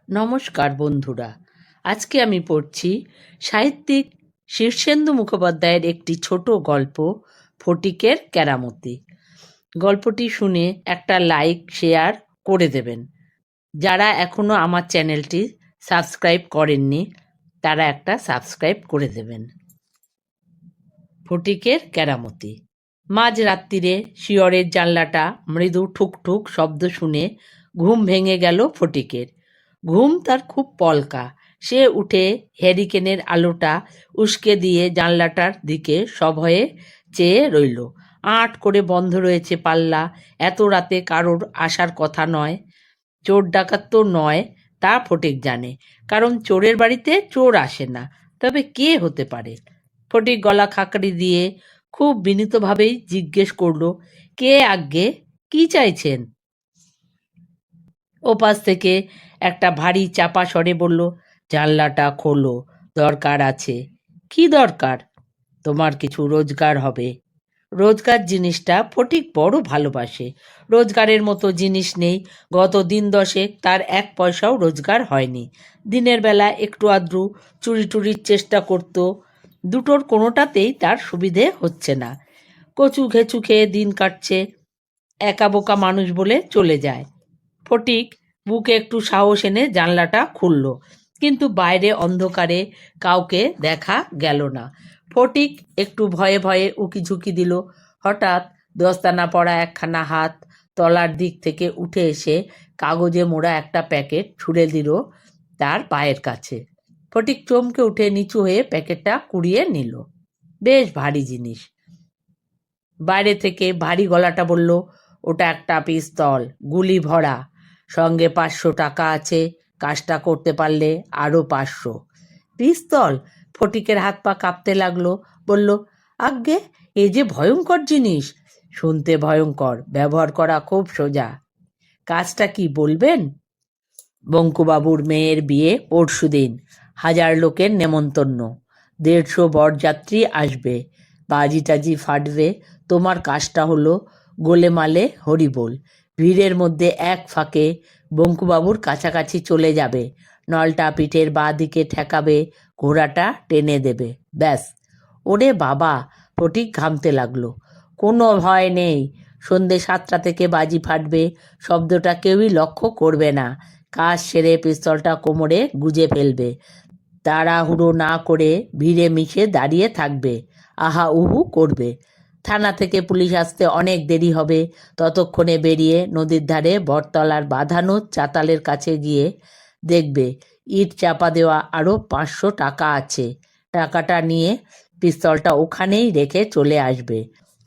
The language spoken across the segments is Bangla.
নমস্কার বন্ধুরা, আজকে আমি পড়ছি সাহিত্যিক শীর্ষেন্দু মুখোপাধ্যায়ের একটি ছোট গল্প ফটিকের কেরামতি। গল্পটি শুনে একটা লাইক শেয়ার করে দেবেন। যারা এখনো আমার চ্যানেলটি সাবস্ক্রাইব করেননি তারা একটা সাবস্ক্রাইব করে দেবেন। ফটিকের কেরামতি। মাঝ রাত্রিরে শিয়রের জানলাটা মৃদু ঠুকঠুক শব্দ শুনে ঘুম ভেঙে গেল ফটিকের। ঘুম তার খুব পলকা। সে উঠে হ্যারিকেনের আলোটা উস্কে দিয়ে জানলাটার দিকে সভয়ে চেয়ে রইল। আঁট করে বন্ধ রয়েছে পাল্লা। এত রাতে কারোর আসার কথা নয়। চোর ডাকাত তো নয়, তা ফটিক জানে, কারণ চোরের বাড়িতে চোর আসে না। তবে কে হতে পারে? ফটিক গলা খাকারি দিয়ে খুব বিনীতভাবেই জিজ্ঞেস করল, কে আজ্ঞে, কি চাইছেন? ওপাশ থেকে একটা ভারী চাপা স্বরে বলল, জানলাটা খোলো, দরকার আছে। কি দরকার? তোমার কিছু রোজগার হবে। রোজগার জিনিসটা ফটিক বড় ভালোবাসে। রোজগারের মতো জিনিস নেই। গত দিন দশেক তার 1 পয়সাও রোজগার হয়নি। দিনের বেলা একটু আধটু চুরি টুরির চেষ্টা করত, দুটোর কোনোটাতেই তার সুবিধে হচ্ছে না। কচু ঘেঁচু খেয়ে দিন কাটছে। একা বোকা মানুষ বলে চলে যায়। ফটিক বুকে একটু সাহস এনে জানলাটা খুলল, কিন্তু বাইরে অন্ধকারে কাউকে দেখা গেল না। ফটিক একটু ভয়ে ভয়ে উকিঝুঁকি দিল। হঠাৎ দস্তানা পরা একখানা হাত তলার দিক থেকে উঠে এসে কাগজে মোড়া একটা প্যাকেট ছুঁড়ে দিল তার পায়ের কাছে। ফটিক চমকে উঠে নিচু হয়ে প্যাকেটটা কুড়িয়ে নিল। বেশ ভারী জিনিস। বাইরে থেকে ভারী গলাটা বলল, ওটা একটা পিস্তল, গুলি ভরা, সঙ্গে 500 টাকা আছে, কাজটা করতে পারলে আরও 500। পিস্তল? ফটিকের হাত পা কাঁপতে লাগলো। বলল, আজ্ঞে, এ যে ভয়ঙ্কর জিনিস। শুনতে ভয়ঙ্কর, ব্যবহার করা খুব সোজা। কাজটা কি বলবেন? বঙ্কুবাবুর মেয়ের বিয়ে পরশুদিন। 1000 লোকের নেমন্তন্ন। 150 বরযাত্রী আসবে। বাজি টাজি ফাটবে। তোমার কাজটা হলো গোলেমালে হরিবোল। ভিড়ের মধ্যে এক ফাঁকে বঙ্কুবাবুর কাছাকাছি চলে যাবে। নলটা পিঠের বাঁ দিকে ঠেকাবে, ঘোড়াটা টেনে দেবে, ব্যাস। ওরে বাবা! ফটিক ঘামতে লাগলো। কোনো ভয় নেই। সন্ধে 7টা থেকে বাজি ফাটবে। শব্দটা কেউই লক্ষ্য করবে না। কাজ সেরে পিস্তলটা কোমরে গুজে ফেলবে। তাড়াহুড়ো না করে ভিড়ে মিশে দাঁড়িয়ে থাকবে, আহা উহু করবে। থানা থেকে পুলিশ আসতে অনেক দেরি হবে। ততক্ষণে বেরিয়ে নদীর ধারে বটতলার বাঁধানো চাতালের কাছে গিয়ে দেখবে ইট চাপা দেওয়া আরও 500 টাকা আছে। টাকাটা নিয়ে পিস্তলটা ওখানেই রেখে চলে আসবে।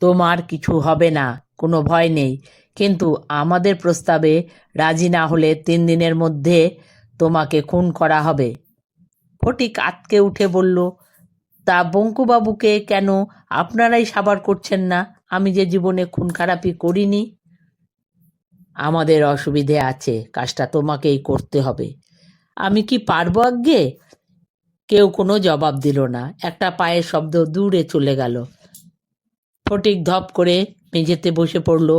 তোমার কিছু হবে না, কোনো ভয় নেই। কিন্তু আমাদের প্রস্তাবে রাজি না হলে 3 দিনের মধ্যে তোমাকে খুন করা হবে। ফটিক আঁতকে উঠে বলল, তা বঙ্কুবাবুকে কেন আপনারাই সাবাড় করছেন না? আমি যে জীবনে খুন খারাপি করিনি। আমাদের অসুবিধে আছে, কাজটা তোমাকেই করতে হবে। আমি কি পারবো আজ্ঞে? কেউ কোনো জবাব দিল না। একটা পায়ের শব্দ দূরে চলে গেল। ফটিক ধপ করে মেঝেতে বসে পড়ল।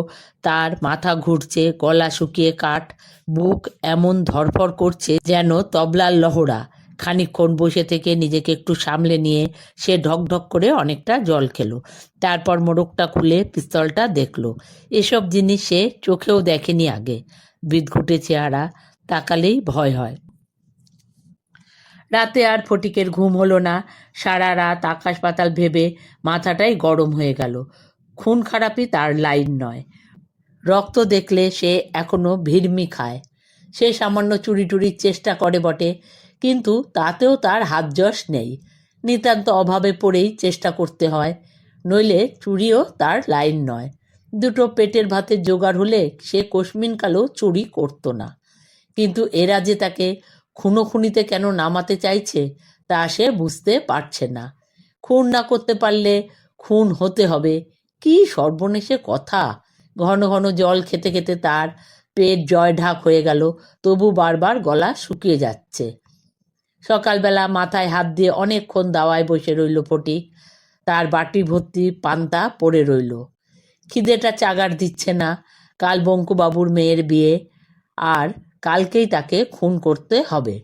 তার মাথা ঘুরছে, গলা শুকিয়ে কাঠ, বুক এমন ধড়ফড় করছে যেন তবলার লহরা। খানিকক্ষণ বসে থেকে নিজেকে একটু সামলে নিয়ে সে ঢকঢক করে অনেকটা জল খেলো। তারপর মোড়কটা খুলে পিস্তলটা দেখল। এসব জিনিস সে চোখেও দেখেনি আগে। বিদঘুটে চেহারা, তাকালেই ভয় হয়। রাতে আর ফটিকের ঘুম হলো না। সারা রাত আকাশ পাতাল ভেবে মাথাটাই গরম হয়ে গেল। খুন খারাপি তার লাইন নয়। রক্ত দেখলে সে এখনো ভিড়মি খায়। সে সামান্য চুরি টুরির চেষ্টা করে বটে, কিন্তু তাতেও তার হাত যশ নেই। নিতান্ত অভাবে পড়েই চেষ্টা করতে হয়, নইলে চুরিও তার লাইন নয়। দুটো পেটের ভাতের জোগাড় হলে সে কোশমিনকালেও চুরি করতো না। কিন্তু এরা যে তাকে খুনোখুনিতে কেন নামাতে চাইছে তা সে বুঝতে পারছে না। খুন না করতে পারলে খুন হতে হবে, কি সর্বনেশে কথা! ঘন ঘন জল খেতে খেতে তার পেট জয় ঢাক হয়ে গেল, তবু বারবার গলা শুকিয়ে যাচ্ছে। সকালবেলা মাথায় হাত দিয়ে অনেকক্ষণ দাওয়ায় বসে রইল ফটিক। তার বাটি ভর্তি পান্তা পড়ে রইল। খিদেটা চাগার দিচ্ছে না। কাল বঙ্কুবাবুর মেয়ের বিয়ে, আর কালকেই তাকে খুন করতে হবে।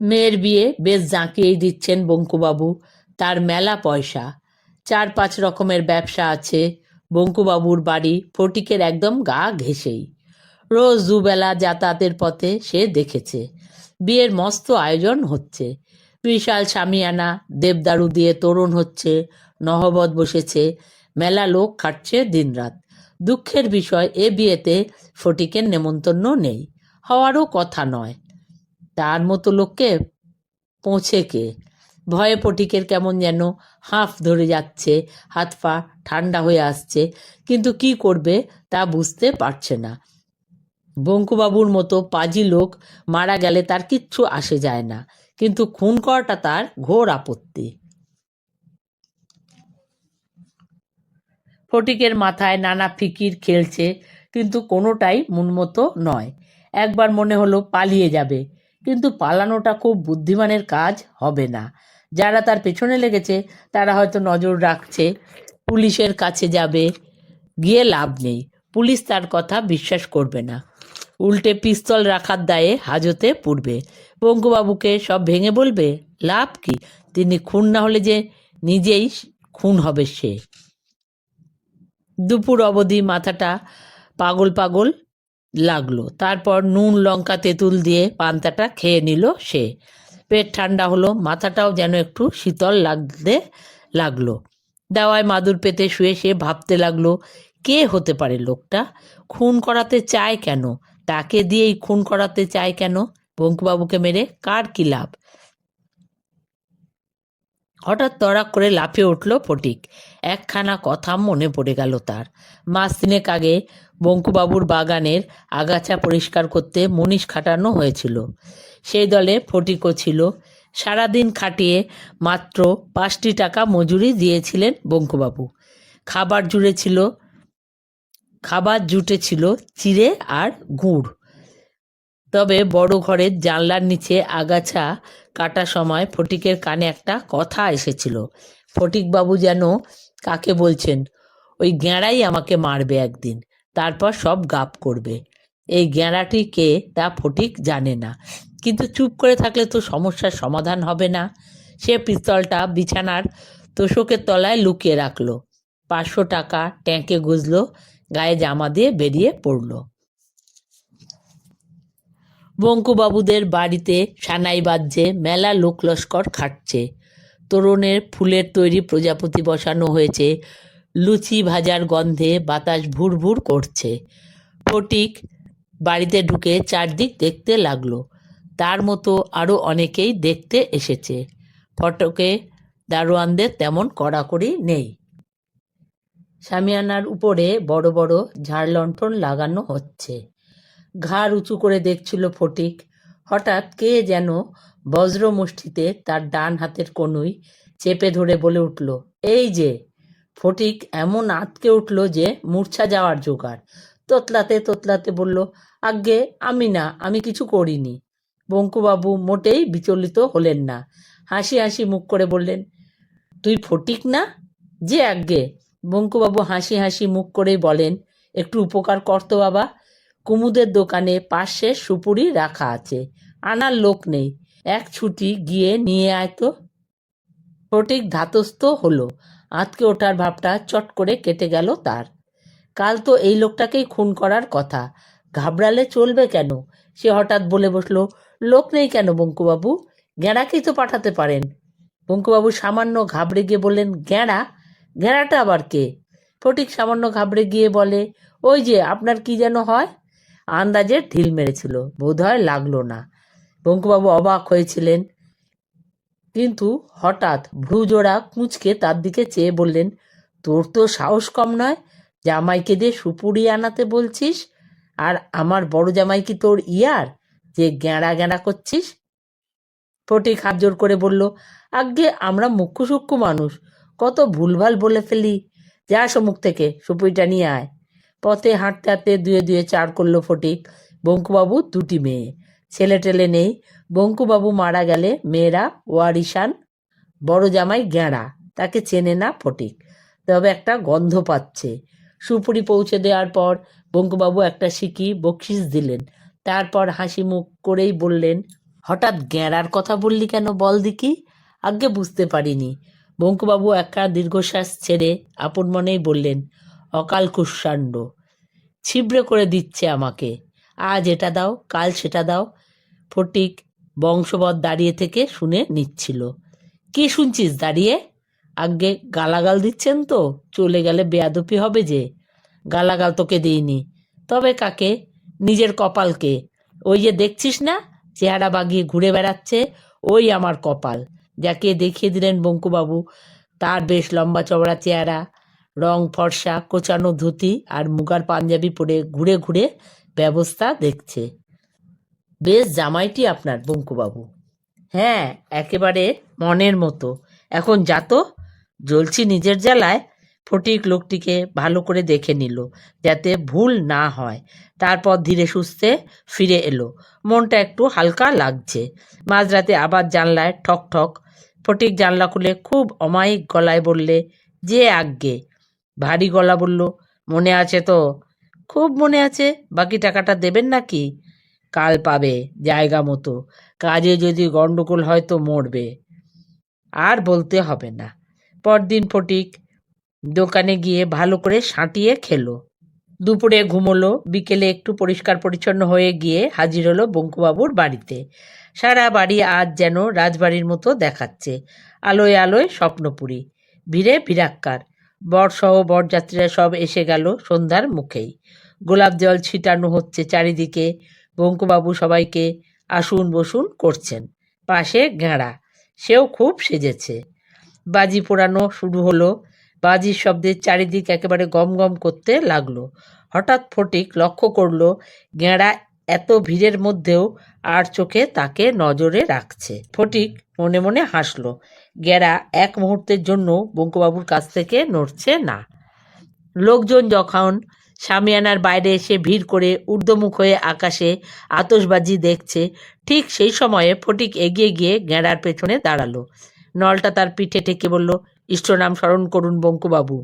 মেয়ের বিয়ে বেশ জাঁকিয়েই দিচ্ছেন বঙ্কুবাবু। তার মেলা পয়সা, 4-5 রকমের ব্যবসা আছে। বঙ্কুবাবুর বাড়ি ফটিকের একদম গা ঘেঁষেই। রোজ দুবেলা যাতায়াতের পথে সে দেখেছে। বিয়ের মস্ত আয়োজন হচ্ছে, বিশাল শামিয়ানা, দেবদারু দিয়ে তোরণ হচ্ছে, নহবত বসেছে, মেলা লোক খাটছে দিনরাত। দুঃখের বিষয়, এ বিয়েতে ফটিকের নেমন্তন্ন নেই, হওয়ারও কথা নয়। তার মতো লোককে পৌঁছে কে? ভয়ে ফটিকের কেমন যেন হাঁফ ধরে যাচ্ছে, হাত পা ঠান্ডা হয়ে আসছে, কিন্তু কি করবে তা বুঝতে পারছে না। বঙ্কুবাবুর মতো পাজি লোক মারা গেলে তার কিচ্ছু আসে যায় না, কিন্তু খুন করাটা তার ঘোর আপত্তি। ফটিকের মাথায় নানা ফিকির খেলছে, কিন্তু কোনোটাই মনমতো নয়। একবার মনে হলো পালিয়ে যাবে, কিন্তু পালানোটা খুব বুদ্ধিমানের কাজ হবে না। যারা তার পেছনে লেগেছে তারা হয়তো নজর রাখছে, পুলিশের কাছে যাবে, গিয়ে লাভ নেই, পুলিশ তার কথা বিশ্বাস করবে না, উল্টে পিস্তল রাখার দায়ে হাজতে পড়বে। বঙ্কুবাবুকে সব ভেঙে বলবে, লাভ কি? তিনি খুন না হলে যে নিজেই খুন হবে সে। দুপুর অবধি মাথাটা পাগল পাগল লাগলো। তারপর নুন লঙ্কা তেঁতুল দিয়ে পান্তাটা খেয়ে নিল সে। পেট ঠান্ডা হলো, মাথাটাও যেন একটু শীতল লাগলো। দাওয়ায় মাদুর পেতে শুয়ে সে ভাবতে লাগলো, কে হতে পারে লোকটা? খুন করাতে চায় কেন? তাকে দিয়েই খুন করাতে চায় কেন? বঙ্কুবাবুকে মেরে কার কি লাভ? হঠাৎ তড়াক করে লাফিয়ে উঠল ফটিক। একখানা কথা মনে পড়ে গেল তার। মাস 3 আগে বঙ্কুবাবুর বাগানের আগাছা পরিষ্কার করতে মুনিশ খাটানো হয়েছিল। সেই দলে ফটিকও ছিল। সারাদিন খাটিয়ে মাত্র 5টি টাকা মজুরি দিয়েছিলেন বঙ্কুবাবু। খাবার জুটেছিল চিড়ে আর গুড়। তবে বড় ঘরের জানলার নিচে আগাছা কাটার সময় ফটিকের কানে একটা কথা এসেছিল। ফটিকবাবু যেন কাকে বলছেন, ওই গ্যাঁড়াই আমাকে মারবে একদিন, তারপর সব গাপ করবে। এই গ্যাঁড়াটি কে তা ফটিক জানে না, কিন্তু চুপ করে থাকলে তো সমস্যার সমাধান হবে না। সে পিস্তলটা বিছানার তোশকের তলায় লুকিয়ে রাখলো, 500 টাকা ট্যাঁকে গুজলো, গায়ে জামা দিয়ে বেরিয়ে পড়ল। বঙ্কুবাবুদের বাড়িতে সানাই বাজছে, মেলা লোক লস্কর খাটছে। তোরণের ফুলের তৈরি প্রজাপতি বসানো হয়েছে, লুচি ভাজার গন্ধে বাতাস ভুর ভুর করছে। ফটিক বাড়িতে ঢুকে চারদিক দেখতে লাগলো। তার মতো আরও অনেকেই দেখতে এসেছে। ফটকে দারোয়ানদের তেমন কড়াকড়ি নেই। শামিয়ানার উপরে বড় বড় ঝাড় লণ্ঠন লাগানো হচ্ছে। ঘাড় উঁচু করে দেখছিল ফটিক। হঠাৎ কে যেন বজ্র মুষ্টিতে তার ডান হাতের কনুই চেপে ধরে বলে উঠল, এই যে! ফটিক এমন আঁতকে উঠল যে মূর্ছা যাওয়ার জোগাড়। তোতলাতে তোতলাতে বলল, আজ্ঞে আমি না, আমি কিছু করিনি। বঙ্কুবাবু মোটেই বিচলিত হলেন না, হাসি হাসি মুখ করে বললেন, তুই ফটিক না? যে আজ্ঞে। বঙ্কুবাবু হাসি হাসি মুখ করেই বলেন, একটু উপকার করতো বাবা, কুমুদের দোকানে 5 সুপুরি রাখা আছে, আনার লোক নেই, এক ছুটি গিয়ে নিয়ে আয় তো। ফটিক ধাতস্থ হলো। আঁতকে ওঠার ভাবটা চট করে কেটে গেল তার। কাল তো এই লোকটাকেই খুন করার কথা, ঘাবড়ালে চলবে কেন? সে হঠাৎ বলে বসলো, লোক নেই কেন বঙ্কুবাবু? গ্যাঁড়াকেই তো পাঠাতে পারেন। বঙ্কুবাবু সামান্য ঘাবড়ে গিয়ে বললেন, গ্যাঁড়া? গ্যাঁড়াটা আবার কে? ফটিক সামান্য ঘাবড়ে গিয়ে বলে, ওই যে আপনার কি যেন হয়। আন্দাজে ঢিল মেরেছিল, বোধহয় লাগলো না। বঙ্কুবাবু অবাক হয়েছিলেন, কিন্তু হঠাৎ ভ্রুজোড়া কুঁচকে তার দিকে চেয়ে বললেন, তোর তো সাহস কম নয়, জামাইকে দিয়ে সুপুরি আনাতে বলছিস, আর আমার বড় জামাই কি তোর ইয়ার যে গ্যাঁড়া গ্যাঁড়া করছিস? ফটিক হাত জোর করে বলল, আজ্ঞে আমরা মুখ্য সূক্ষ্ম মানুষ, কত ভুলভাল বলে ফেলি, যা সমুখ থেকে সুপুরিটা নিয়ে আয়। পথে হাঁটতে হাঁটতে দুয়ে দুয়ে 4 করলো ফটিক। বঙ্কুবাবু 2টি মেয়ে, ছেলে টেলে নেই। বঙ্কুবাবু মারা গেলে মেয়েরা ওয়ারিশান, বড় জামাই গ্যাঁড়া, তাকে চেনে না ফটিক, তবে একটা গন্ধ পাচ্ছে। সুপুরি পৌঁছে দেওয়ার পর বঙ্কুবাবু একটা সিকি বকশিস দিলেন। তারপর হাসি মুখ করেই বললেন, হঠাৎ গ্যাঁড়ার কথা বললি কেন বল দেখি? আজ্ঞে বুঝতে পারিনি। বঙ্কুবাবু একটা দীর্ঘশ্বাস ছেড়ে আপন মনেই বললেন, অকাল কুষ্মাণ্ড ছিবড়ে করে দিচ্ছে আমাকে। আজ এটা দাও, কাল সেটা দাও। ফটিক বংশবৎ দাঁড়িয়ে থেকে শুনে নিচ্ছিল। কি শুনছিস দাঁড়িয়ে? আজ্ঞে গালাগাল দিচ্ছেন তো, চলে গেলে বেয়াদপি হবে যে। গালাগাল তোকে দিইনি। তবে কাকে? নিজের কপালকে। ওই যে দেখছিস না, চেহারা বাগিয়ে ঘুরে বেড়াচ্ছে, ওই আমার কপাল। যাকে দেখিয়ে দিলেন বঙ্কুবাবু, তার বেশ লম্বা চওড়া চেহারা, রং ফর্সা, কোচানো ধুতি আর মুগার পাঞ্জাবি পরে ঘুরে ঘুরে ব্যবস্থা দেখছে। বেশ জামাইটি আপনার বঙ্কুবাবু। হ্যাঁ, একেবারে মনের মতো। এখন যা তো, জ্বলছি নিজের জ্বালায়। ফটিক লোকটিকে ভালো করে দেখে নিল, যাতে ভুল না হয়। তারপর ধীরে সুস্থে ফিরে এলো। মনটা একটু হালকা লাগছে। মাঝরাতে আবার জানলায় ঠক ঠক। ফটিক জানলা খুলে খুব অমায়িক গলায় বললে, যে আজ্ঞে। ভারী গলা বলল, মনে আছে তো? খুব মনে আছে। বাকি টাকাটা দেবেন নাকি? কাল পাবে জায়গা মতো। কাজে যদি গন্ডগোল হয় তো মরবে। আর বলতে হবে না। পরদিন ফটিক দোকানে গিয়ে ভালো করে সাঁটিয়ে খেলো। দুপুরে ঘুমোলো। বিকেলে একটু পরিষ্কার পরিচ্ছন্ন হয়ে গিয়ে হাজির হলো বঙ্কুবাবুর বাড়িতে। সারা বাড়ি আজ যেন রাজবাড়ির মতো দেখাচ্ছে। আলোয় আলোয় স্বপ্নপুরী, ভিড়ে ভিড়াক্কার। বরসহ বরযাত্রীরা সব এসে গেল সন্ধ্যার মুখেই। গোলাপ জল ছিটানো হচ্ছে চারিদিকে। বঙ্কুবাবু সবাইকে আসুন বসুন করছেন। পাশে গেঁড়া, সেও খুব সেজেছে। বাজি পোড়ানো শুরু হলো। বাজির শব্দে চারিদিক একেবারে গম গম করতে লাগলো। হঠাৎ ফটিক লক্ষ্য করলো, গেঁড়া এত ভিড়ের মধ্যেও আর চোখে তাকে নজরে রাখছে। ফটিক মনে মনে হাসলো। গেঁড়া এক মুহূর্তের জন্য বঙ্কুবাবুর কাছ থেকে নড়ছে না। লোকজন যখন শামিয়ানার বাইরে এসে ভিড় করে ঊর্ধ্বমুখ হয়ে আকাশে আতশবাজি দেখছে, ঠিক সেই সময়ে ফটিক এগিয়ে গিয়ে গেঁড়ার পেছনে দাঁড়ালো। নলটা তার পিঠে ঠেকে বলল, ইষ্টনাম স্মরণ করুন বঙ্কুবাবু।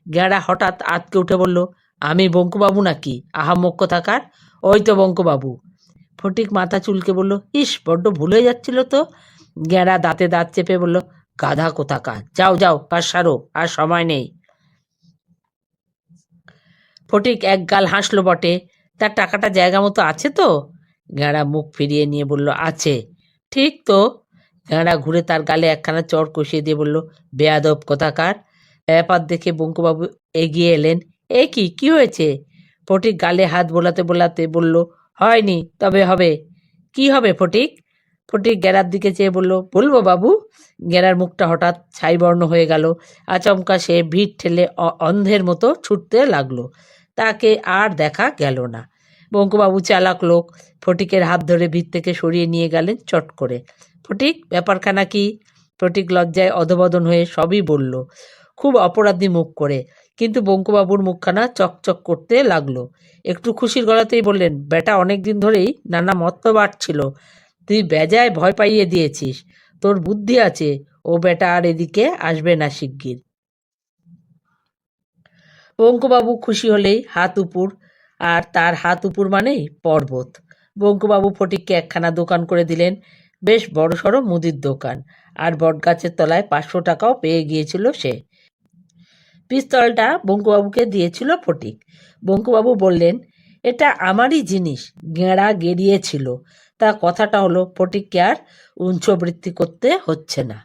গেঁড়া হঠাৎ আঁতকে উঠে বলল, আমি বঙ্কুবাবু নাকি? আহাম্মক কোথাকার। ওই তো বঙ্কুবাবু। ফটিক মাথা চুলকে বলল, ইস, বড্ড ভুল হয়ে যাচ্ছিল তো। গেঁড়া দাঁতে দাঁত চেপে বলল, গাধা কোথাকার। যাও যাও, কাজ সারো, আর সময় নেই। ফটিক এক গাল হাসলো বটে, তার টাকাটা জায়গা মতো আছে তো? গেঁড়া মুখ ফিরিয়ে নিয়ে বলল, আছে। ঠিক তো। গেঁড়া ঘুরে তার গালে একখানা চড় কষিয়ে দিয়ে বলল, বেয়াদব কোথাকার। ব্যাপার দেখে বঙ্কুবাবু এগিয়ে এলেন। এ কি, কি হয়েছে? ফটিক গালে হাত বোলাতে বোলাতে বলল, হয়নি, তবে হবে। কি হবে ফটিক? ফটিক গেঁড়ার দিকে চেয়ে বলল, বলবো বাবু। গেঁড়ার মুখটা হঠাৎ ছাইবর্ণ হয়ে গেল। আচমকা সে ভিড় ঠেলে অন্ধের মতো ছুটতে লাগলো। তাকে আর দেখা গেল না। বঙ্কুবাবু চালাক লোক, ফটিকের হাত ধরে ভিড় থেকে সরিয়ে নিয়ে গেলেন চট করে। ফটিক, ব্যাপারখানা কি? ফটিক লজ্জায় অধবদন হয়ে সবই বলল, খুব অপরাধী মুখ করে। কিন্তু বঙ্কুবাবুর মুখখানা চকচক করতে লাগলো। একটু খুশির গলাতেই বললেন, বেটা অনেক দিন ধরেই নানা মতলব বাড়ছিল, তুই বেজায় ভয় পাইয়ে দিয়েছিস। তোর বুদ্ধি আছে, ও বেটা আর এদিকে আসবে না শিগগির। বঙ্কুবাবু খুশি হলেই হাত উপর, আর তার হাত উপর মানেই পর্বত। বঙ্কুবাবু ফটিককে একখানা দোকান করে দিলেন, বেশ বড়সড় মুদির দোকান। আর বটগাছের তলায় 500 টাকাও পেয়ে গিয়েছিল সে। পিস্তলটা বঙ্কুবাবুকে দিয়েছিল ফটিক। বঙ্কুবাবু বললেন, এটা আমারই জিনিস, গেঁড়া গেড়িয়েছিল। তা কথাটা হলো, ফটিককে আর উঞ্চবৃত্তি করতে হচ্ছে না।